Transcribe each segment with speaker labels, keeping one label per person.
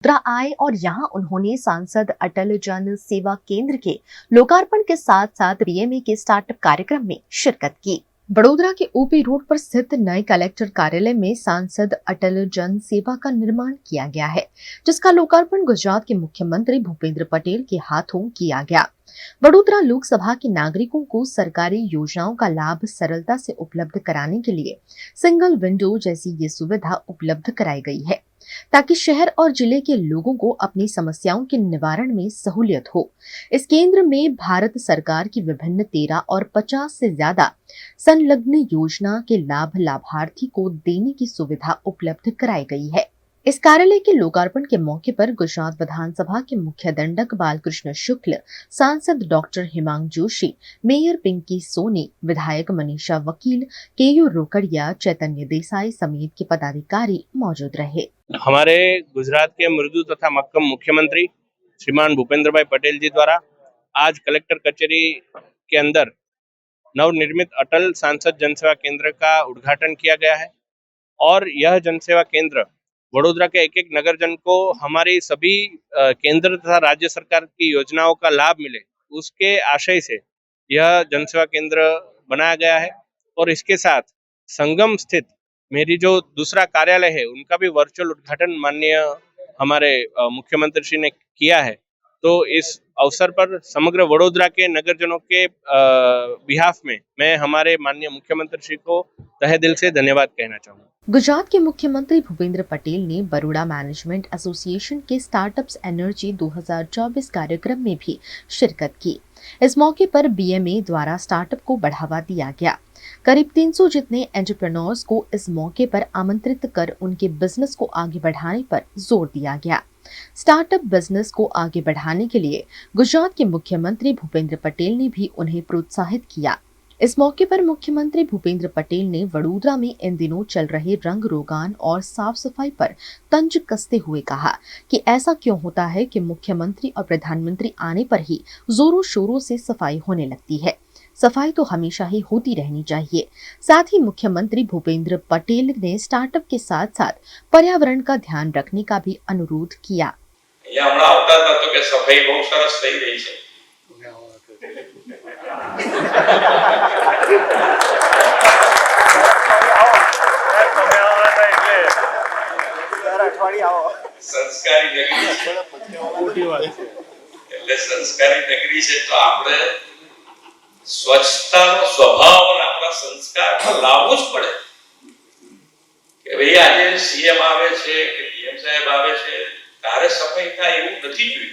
Speaker 1: वडोदरा आए और यहां उन्होंने सांसद अटल जन सेवा केंद्र के लोकार्पण के साथ साथ बीएमए के स्टार्टअप कार्यक्रम में शिरकत की। वडोदरा के ओपी रोड पर स्थित नए कलेक्टर कार्यालय में सांसद अटल जन सेवा का निर्माण किया गया है, जिसका लोकार्पण गुजरात के मुख्यमंत्री भूपेंद्र पटेल के हाथों किया गया। वडोदरा लोकसभा के नागरिकों को सरकारी योजनाओं का लाभ सरलता से उपलब्ध कराने के लिए सिंगल विंडो जैसी ये सुविधा उपलब्ध कराई गई है, ताकि शहर और जिले के लोगों को अपनी समस्याओं के निवारण में सहूलियत हो। इस केंद्र में भारत सरकार की विभिन्न 13 और 50 से ज्यादा संलग्न योजना के लाभ लाभार्थी को देने की सुविधा उपलब्ध कराई गई है। इस कार्यालय के लोकार्पण के मौके पर गुजरात विधानसभा के मुख्य दंडक बालकृष्ण शुक्ल, सांसद डॉक्टर हिमांग जोशी, मेयर पिंकी सोनी, विधायक मनीषा वकील, केयू रोकड़िया, चैतन्य देसाई समेत के पदाधिकारी मौजूद रहे।
Speaker 2: हमारे गुजरात के मृदु तथा मक्कम मुख्यमंत्री श्रीमान भूपेंद्र भाई पटेल जी द्वारा आज कलेक्टर कचेरी के अंदर नवनिर्मित अटल सांसद जनसेवा केंद्र का उद्घाटन किया गया है और यह जनसेवा केंद्र वडोदरा के एक एक नगरजन को हमारी सभी केंद्र तथा राज्य सरकार की योजनाओं का लाभ मिले, उसके आशय से यह जनसेवा केंद्र बनाया गया है। और इसके साथ संगम स्थित मेरी जो दूसरा कार्यालय है उनका भी वर्चुअल उद्घाटन माननीय हमारे मुख्यमंत्री श्री ने किया है। तो इस अवसर पर समग्र वडोदरा के नगरजनों के बिहाफ में मैं हमारे माननीय मुख्यमंत्री श्री को तहे दिल से धन्यवाद कहना चाहूँगा।
Speaker 1: गुजरात के मुख्यमंत्री भूपेंद्र पटेल ने बड़ौदा मैनेजमेंट एसोसिएशन के स्टार्टअप्स एनर्जी 2024 कार्यक्रम में भी शिरकत की। इस मौके पर बीएमए द्वारा स्टार्टअप को बढ़ावा दिया गया। करीब 300 जितने एंटरप्रेन्योर्स को इस मौके पर आमंत्रित कर उनके बिजनेस को आगे बढ़ाने पर जोर दिया गया। स्टार्टअप बिजनेस को आगे बढ़ाने के लिए गुजरात के मुख्यमंत्री भूपेंद्र पटेल ने भी उन्हें प्रोत्साहित किया। इस मौके पर मुख्यमंत्री भूपेंद्र पटेल ने वडोदरा में इन दिनों चल रहे रंग रोगान और साफ सफाई पर तंज कसते हुए कहा कि ऐसा क्यों होता है कि मुख्यमंत्री और प्रधानमंत्री आने पर ही जोरों शोरों से सफाई होने लगती है। सफाई तो हमेशा ही होती रहनी चाहिए। साथ ही मुख्यमंत्री भूपेंद्र पटेल ने स्टार्टअप के साथ साथ पर्यावरण का ध्यान रखने का भी अनुरोध किया।
Speaker 3: सफाई बहुत सरस થઈ રહી છે। સંસ્કારી નગરી છે તો આપણે સ્વચ્છતાનો સ્વભાવ અને આપણા સંસ્કારમાં લાવવું જ પડે કે ભાઈ આજે સીએમ આવે છે કે પીએમ સાહેબ આવે છે તારે સફાઈ થાય એવું નથી જોઈએ।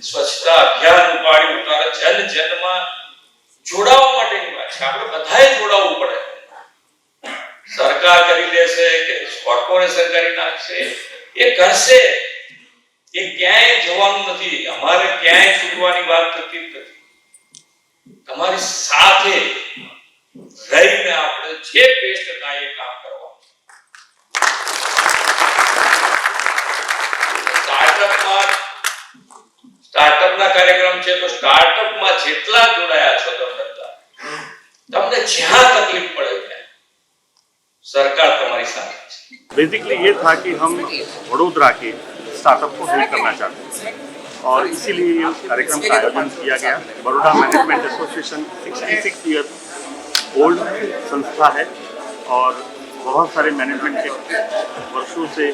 Speaker 3: स्वच्छता अभियान उपाड़્યું ત્યારે જન જનમાં જોડાવા માટેની વાત છે। આપણે બધાએ જોડાવવું પડે। સરકાર કરી લેશે કે કોર્પોરેશન કરી નાખશે એ કરશે, એ ક્યાંય જવાનું નથી। અમારે ક્યાંય છૂટવાની વાત નથી। તમારી સાથે રહીને આપણે જે બેસ્ટ થાય એ કામ કરવા। स्टार्टअप ना कार्यक्रम છે તો સ્ટાર્ટઅપ માં જેટલા જોડાયા છો તમને જ્યાં તકલીફ પડે ત્યાં સરકાર તમારી સાથે છે।
Speaker 4: बेसिकली ये था कि हम वडोदरा के स्टार्टअप को हेल्प करना चाहते हैं और इसीलिए ये कार्यक्रम का आयोजन किया गया। Baroda management association 66 year old संस्था है और बहुत सारे मैनेजमेंट के वर्षों से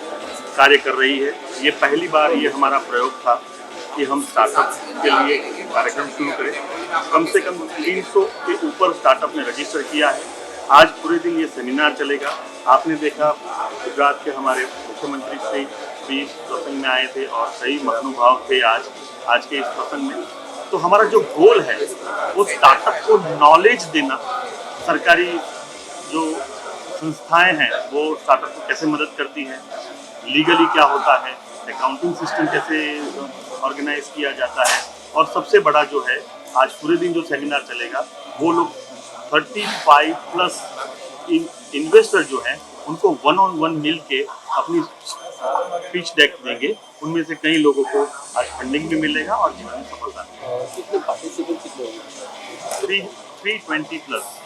Speaker 4: कार्य कर रही है। ये पहली बार ये हमारा प्रयोग था कि हम स्टार्टअप के लिए कार्यक्रम शुरू करें। कम से कम 300 के ऊपर स्टार्टअप ने रजिस्टर किया है। आज पूरे दिन ये सेमिनार चलेगा। आपने देखा गुजरात के हमारे मुख्यमंत्री श्री भी प्रसंग में आए थे और कई महानुभाव थे आज के इस प्रसंग में। तो हमारा जो गोल है वो स्टार्टअप को नॉलेज देना, सरकारी जो संस्थाएं हैं वो स्टार्टअप को कैसे मदद करती हैं, लीगली क्या होता है, अकाउंटिंग सिस्टम कैसे ऑर्गेनाइज किया जाता है, और सबसे बड़ा जो है आज पूरे दिन जो सेमिनार चलेगा वो लोग 35 प्लस इन्वेस्टर जो हैं उनको 1-on-1 मिल के अपनी पिच डेक देंगे, उनमें से कई लोगों को आज फंडिंग भी मिलेगा और जीवन में सफलता मिलेगी।
Speaker 5: कितने पार्टिसिपेंट कितने होंगे?
Speaker 4: 320 प्लस।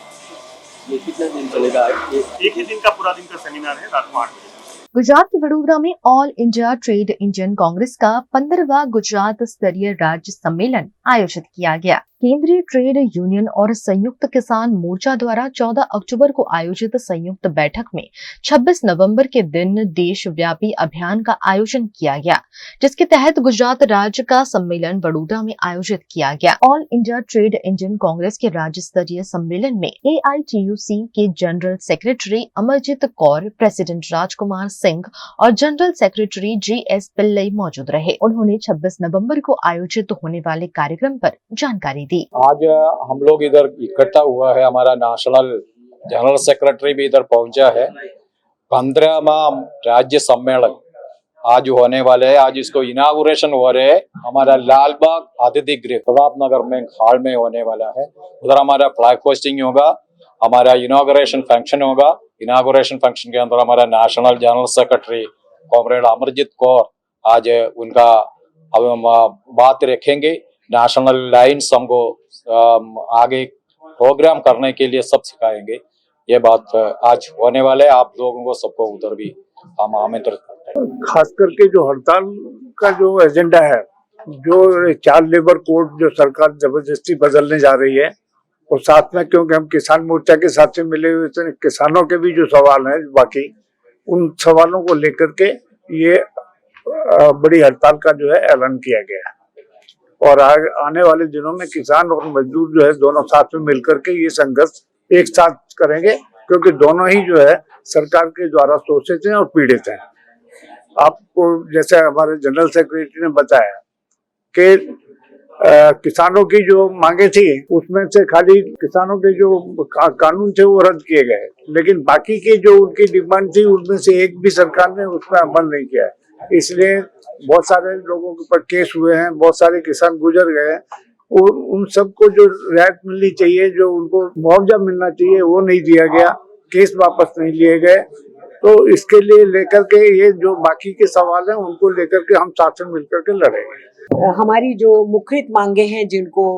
Speaker 5: ये कितना दिन चलेगा? ये
Speaker 4: एक ही दिन का पूरा दिन का सेमिनार है, रात को 8 बजे।
Speaker 1: गुजरात के वडोदरा में all India Trade Union Congress का 15वां गुजरात स्तरीय राज्य सम्मेलन आयोजित किया गया। केंद्रीय ट्रेड यूनियन और संयुक्त किसान मोर्चा द्वारा 14 अक्टूबर को आयोजित संयुक्त बैठक में 26 नवंबर के दिन देशव्यापी अभियान का आयोजन किया गया, जिसके तहत गुजरात राज्य का सम्मेलन वडोदरा में आयोजित किया गया। All India Trade Union Congress के राज्य स्तरीय सम्मेलन में AITUC के general secretary Amarjeet Kaur, president Rajkumar Singh और जनरल सेक्रेटरी JS पिल्लई मौजूद रहे। उन्होंने 26 नवंबर को आयोजित होने वाले कार्यक्रम पर जानकारी दी।
Speaker 6: आज हम लोग इधर इकट्ठा हुआ है, हमारा नेशनल जनरल सेक्रेटरी भी इधर पहुंचा है। 15वां राज्य सम्मेलन आज होने वाले है। आज इसको इनागुरेशन हो रहे है, हमारा लालबाग अतिथि गृह प्रताप नगर में हाल में होने वाला है। उधर हमारा फ्लैग होस्टिंग होगा, हमारा इनागुरेशन फंक्शन होगा। इनागुरेशन फंक्शन के अंदर हमारा national general secretary comrade Amarjeet Kaur आज उनका बात रखेंगे। नेशनल लाइन्स हमको आगे प्रोग्राम करने के लिए सब सिखाएंगे। ये बात आज होने वाले, आप लोगों को सबको उधर भी हम आमंत्रित करते हैं।
Speaker 7: खास करके जो हड़ताल का जो एजेंडा है, जो चाइल्ड लेबर कोड जो सरकार जबरदस्ती बदलने जा रही है, और साथ में क्योंकि हम किसान मोर्चा के साथ से मिले हुए थे, किसानों के भी जो सवाल हैं बाकी, उन सवालों को लेकर के ये बड़ी हड़ताल का जो है ऐलान किया गया है। और आने वाले दिनों में किसान और मजदूर जो है दोनों साथ में मिलकर के ये संघर्ष एक साथ करेंगे, क्योंकि दोनों ही जो है सरकार के द्वारा शोषित हैं और पीड़ित हैं। आपको जैसे हमारे जनरल सेक्रेटरी ने बताया कि किसानों की जो मांगे थी उसमें से खाली किसानों के जो कानून थे वो रद्द किए गए, लेकिन बाकी के जो उनकी डिमांड थी उनमें से एक भी सरकार ने उसमें अमल नहीं किया है। इसलिए बहुत सारे लोगों के ऊपर केस हुए हैं, बहुत सारे किसान गुजर गए हैं। और उन सबको जो रियायत मिलनी चाहिए, जो उनको मुआवजा मिलना चाहिए, वो नहीं दिया गया, केस वापस नहीं लिए गए। तो इसके लिए लेकर के ये जो बाकी के सवाल हैं उनको लेकर के हम साथ में मिलकर के लड़ेंगे।
Speaker 8: हमारी जो मुख्य मांगे हैं जिनको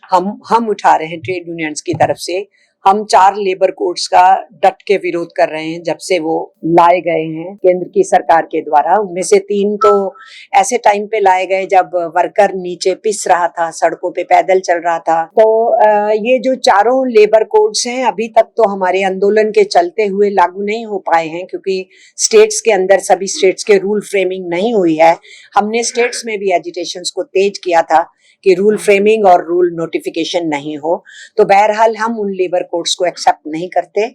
Speaker 8: हम उठा रहे हैं ट्रेड यूनियंस की तरफ से, हम 4 लेबर कोड्स का डट के विरोध कर रहे हैं जब से वो लाए गए हैं केंद्र की सरकार के द्वारा। उनमें से 3 तो ऐसे टाइम पे लाए गए जब वर्कर नीचे पिस रहा था, सड़कों पे पैदल चल रहा था। तो ये जो चारों लेबर कोड्स हैं अभी तक तो हमारे आंदोलन के चलते हुए लागू नहीं हो पाए हैं, क्योंकि स्टेट्स के अंदर सभी स्टेट्स के रूल फ्रेमिंग नहीं हुई है। हमने स्टेट्स में भी एजिटेशंस को तेज किया था कि रूल फ्रेमिंग और रूल नोटिफिकेशन नहीं हो। तो बहरहाल हम उन लेबर कोड्स को एक्सेप्ट नहीं करते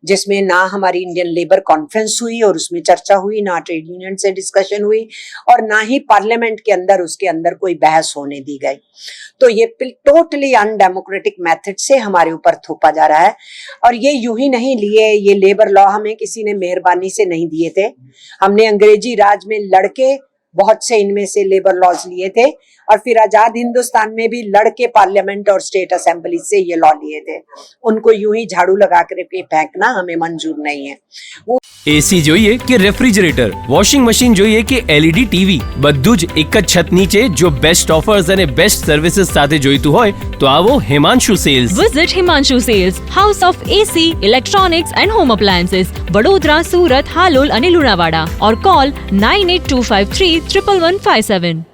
Speaker 8: जिसमें ना हमारी इंडियन लेबर कॉन्फ्रेंस हुई और उसमें चर्चा हुई, ना ट्रेड यूनियन से डिस्कशन हुई, और ना ही पार्लियामेंट के अंदर उसके अंदर कोई बहस होने दी गई। तो ये टोटली अनडेमोक्रेटिक मेथड से हमारे ऊपर थोपा जा रहा है। और ये यूं ही नहीं लिए, ये लेबर लॉ हमें किसी ने मेहरबानी से नहीं दिए थे। हमने अंग्रेजी राज में लड़के बहुत से इनमें से लेबर लॉज लिए थे, और फिर आजाद हिंदुस्तान में भी लड़के पार्लियामेंट और स्टेट असेंबली से ये लॉ लिए थे। उनको यूं ही झाड़ू लगा कर फेंकना हमें मंजूर नहीं है। वो
Speaker 9: એસી જોઈએ કે રેફ્રિજરેટર, વોશિંગ મશીન જોઈએ કે LED ટીવી, બધું જ એક જ છત નીચે જો બેસ્ટ ઓફર્સ અને બેસ્ટ સર્વિસીસ સાથે જોઈતું હોય તો આવો Himanshu sales.
Speaker 10: Visit Himanshu Sales, House of AC, Electronics and Home Appliances, Vadodara, Surat, Halol અને લુણાવાડા, or call 982531 11157.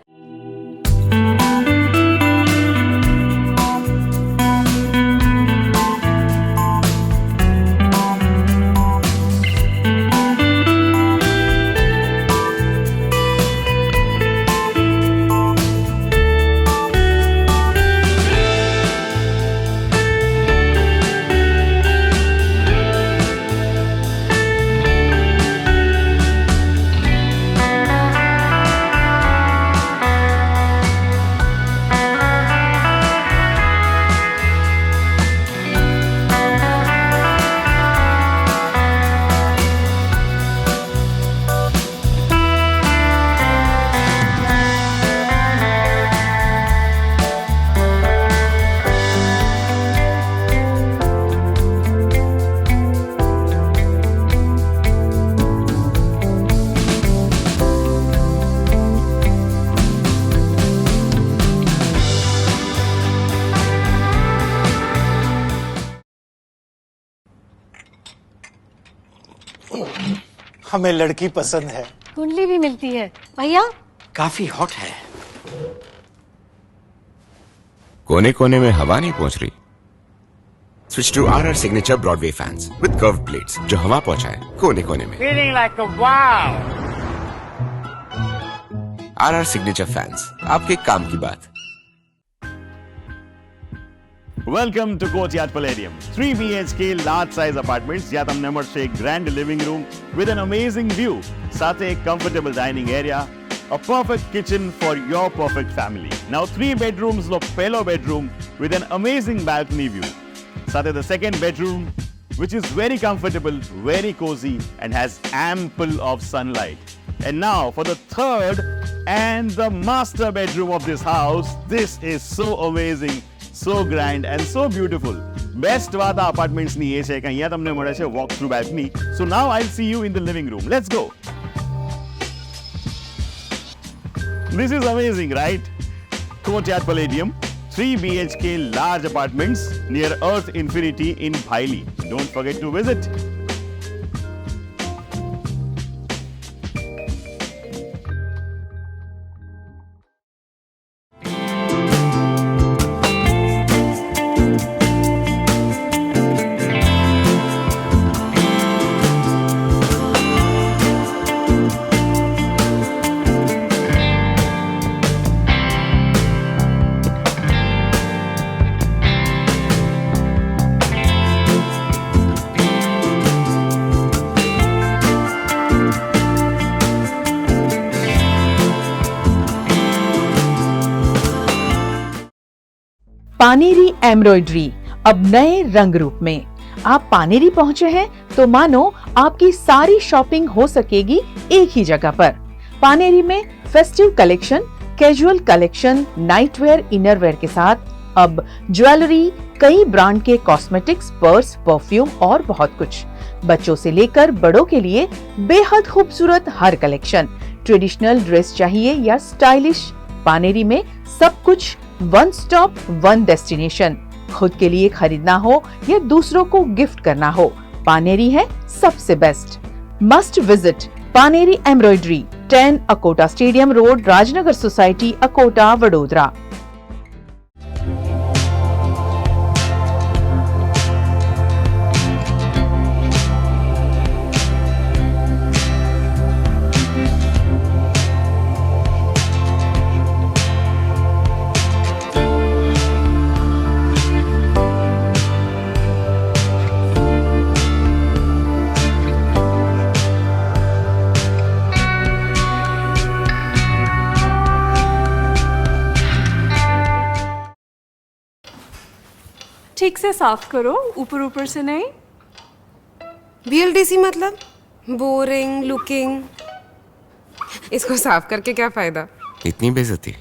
Speaker 11: हमें लड़की पसंद है।
Speaker 12: कुंडली भी मिलती है भैया।
Speaker 11: काफी हॉट है।
Speaker 13: कोने कोने में हवा नहीं पहुंच रही। Switch to RR signature Broadway fans with curved blades जो हवा पहुंचाए कोने कोने में।
Speaker 11: Feeling like a wow.
Speaker 13: RR signature fans, आपके काम की बात।
Speaker 4: Welcome to Courtyard Palladium 3 BHK large size apartments જ્યાં તમને મળશે એક grand living room with an amazing view સાથે એક comfortable dining area, a perfect kitchen for your perfect family. Now 3 bedrooms નો પહેલો bedroom with an amazing balcony view. સાથે the second bedroom which is very comfortable, very cozy and has ample of sunlight. And now for the third and the master bedroom of this house. This is so amazing, so grand and so beautiful. Best વાત આ apartments ની એ છે કે અહીંયા તમને મળે છે walk through balcony. So now I'll see you in the living room. Let's go. This is amazing, right? Courtyard Palladium, 3 BHK large apartments near Earth Infinity in Bhaili. Don't forget to visit.
Speaker 14: Paneri embroidery अब नए रंग रूप में। आप पानेरी पहुंचे हैं तो मानो आपकी सारी शॉपिंग हो सकेगी एक ही जगह पर। पानेरी में festive collection, casual collection, nightwear, innerwear के साथ अब ज्वेलरी, कई ब्रांड के कॉस्मेटिक्स, पर्स, परफ्यूम और बहुत कुछ। बच्चों से लेकर बड़ों के लिए बेहद खूबसूरत हर कलेक्शन। ट्रेडिशनल ड्रेस चाहिए या स्टाइलिश, पानेरी में सब कुछ वन स्टॉप वन डेस्टिनेशन। खुद के लिए खरीदना हो या दूसरों को गिफ्ट करना हो, पानेरी है सबसे best. Must visit Paneri embroidery, 10 Akota stadium road, Rajnagar society, Akota, Vadodara.
Speaker 12: ठीक से साफ करो, ऊपर ऊपर से नहीं।
Speaker 15: BLDC मतलब बोरिंग लुकिंग। इसको साफ करके क्या फायदा?
Speaker 13: इतनी बेइज्जती।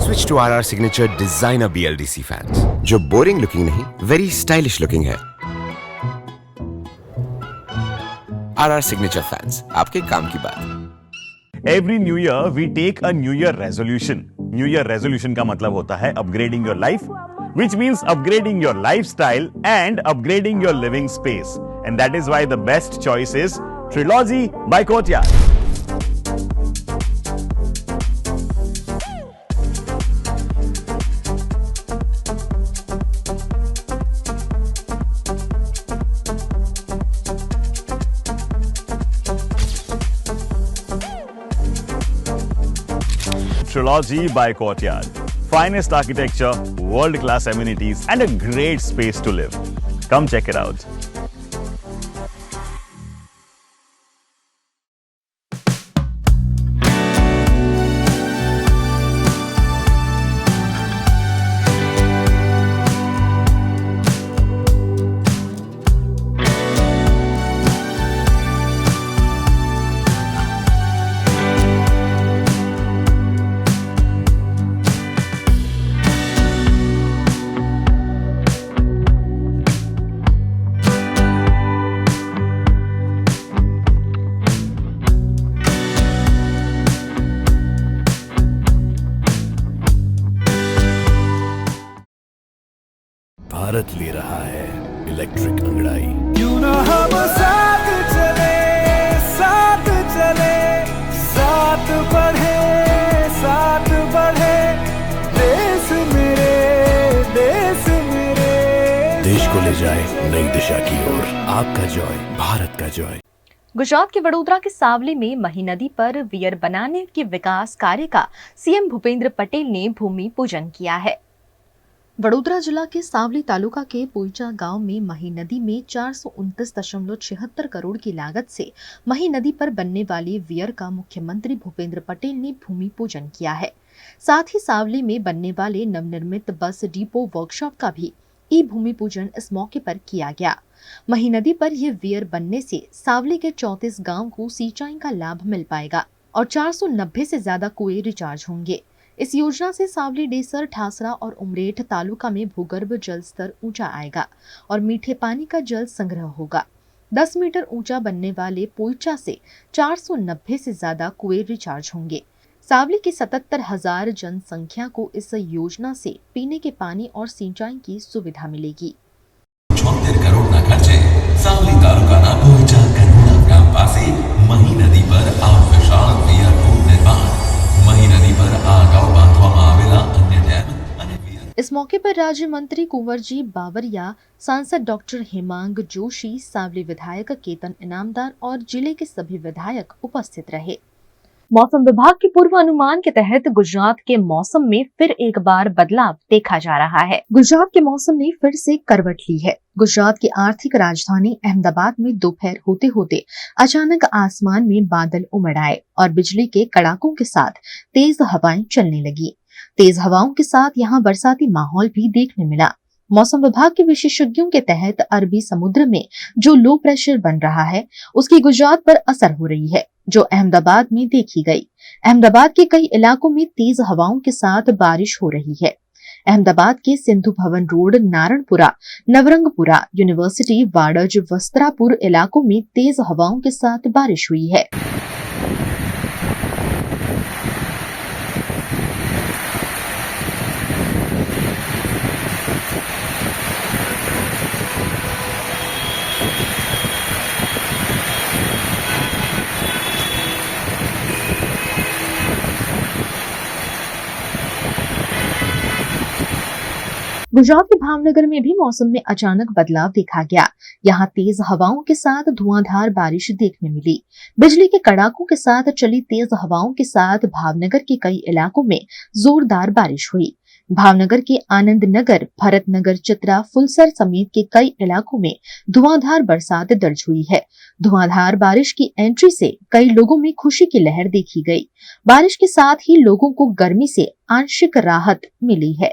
Speaker 13: Switch to RR signature designer BLDC fans जो बोरिंग लुकिंग नहीं, वेरी स्टाइलिश लुकिंग है। RR सिग्नेचर फैंस, आपके काम की बात।
Speaker 4: Every new year we take a new year resolution. New year resolution का मतलब होता है upgrading your life, which means upgrading your lifestyle and upgrading your living space. And that is why the best choice is Trilogy by Courtyard. Trilogy by Courtyard. Finest architecture, world-class amenities, and a great space to live. Come check it out.
Speaker 16: Bharat ले रहा है electric अंगड़ाई।
Speaker 11: क्यों ना हम साथ चले
Speaker 16: नई दिशा की ओर, आपका जॉय, भारत का जॉय।
Speaker 1: गुजरात के वडोदरा के सावली में मही नदी पर वियर बनाने के विकास कार्य का सीएम भूपेंद्र पटेल ने भूमि पूजन किया है। वडोदरा जिला के सावली तालुका के पोईचा गांव में मही नदी में 429.76 करोड़ की लागत से मही नदी पर बनने वाली वियर का मुख्यमंत्री भूपेंद्र पटेल ने भूमि पूजन किया है। साथ ही सावली में बनने वाले नवनिर्मित बस डिपो वर्कशॉप का भी ई भूमि पूजन इस मौके पर किया गया। मही नदी पर यह वियर बनने से सावली के 34 गांव को सिंचाई का लाभ मिल पाएगा और 490 से ज्यादा कुएं रिचार्ज होंगे। इस योजना से सावली, डेसर, ठासरा और उमरेठ तालुका में भूगर्भ जल स्तर ऊंचा आएगा और मीठे पानी का जल संग्रह होगा। 10 मीटर ऊंचा बनने वाले पोईचा से 490 से ज्यादा कुएं रिचार्ज होंगे। सावली की 77,000 जनसंख्या को इस योजना से पीने के पानी और सिंचाई की सुविधा मिलेगी।
Speaker 17: 76 करोड़ના ખર્ચે સાવલી તાલુકાના પોઈચા કરોડા ગામ પાસે મહી નદી પર આ વિશાળ વિયરનું નિર્માણ મહી નદી પર આ અગાઉ બાંધવામાં આવેલા અન્ય ડેમ અને
Speaker 1: इस मौके पर राज्य मंत्री कुंवरजी बावरिया, सांसद डॉक्टर हेमांग जोशी, सावली विधायक केतन इनामदार और जिले के सभी विधायक उपस्थित रहे। मौसम विभाग के पूर्व अनुमान के तहत गुजरात के मौसम में फिर एक बार बदलाव देखा जा रहा है। गुजरात के मौसम ने फिर से करवट ली है। गुजरात की आर्थिक राजधानी अहमदाबाद में दोपहर होते होते अचानक आसमान में बादल उमड़ आए और बिजली के कड़ाकों के साथ तेज हवाएं चलने लगी। तेज हवाओं के साथ यहाँ बरसाती माहौल भी देखने मिला। मौसम विभाग के विशेषज्ञों के तहत अरबी समुद्र में जो लो प्रेशर बन रहा है उसकी गुजरात पर असर हो रही है, जो अहमदाबाद में देखी गई। अहमदाबाद के कई इलाकों में तेज हवाओं के साथ बारिश हो रही है। अहमदाबाद के सिंधु भवन रोड, नारणपुरा, नवरंगपुरा, यूनिवर्सिटी, वाड़ज, वस्त्रापुर इलाकों में तेज हवाओं के साथ बारिश हुई है। गुजरात के भावनगर में भी मौसम में अचानक बदलाव देखा गया। यहाँ तेज हवाओं के साथ धुआंधार बारिश देखने मिली। बिजली के कड़ाकों के साथ चली तेज हवाओं के साथ भावनगर के कई इलाकों में जोरदार बारिश हुई। भावनगर के आनंद नगर, भरत नगर, चित्रा, फुलसर समेत के कई इलाकों में धुआंधार बरसात दर्ज हुई है। धुआंधार बारिश की एंट्री से कई लोगों में खुशी की लहर देखी गई। बारिश के साथ ही लोगों को गर्मी से आंशिक राहत मिली है।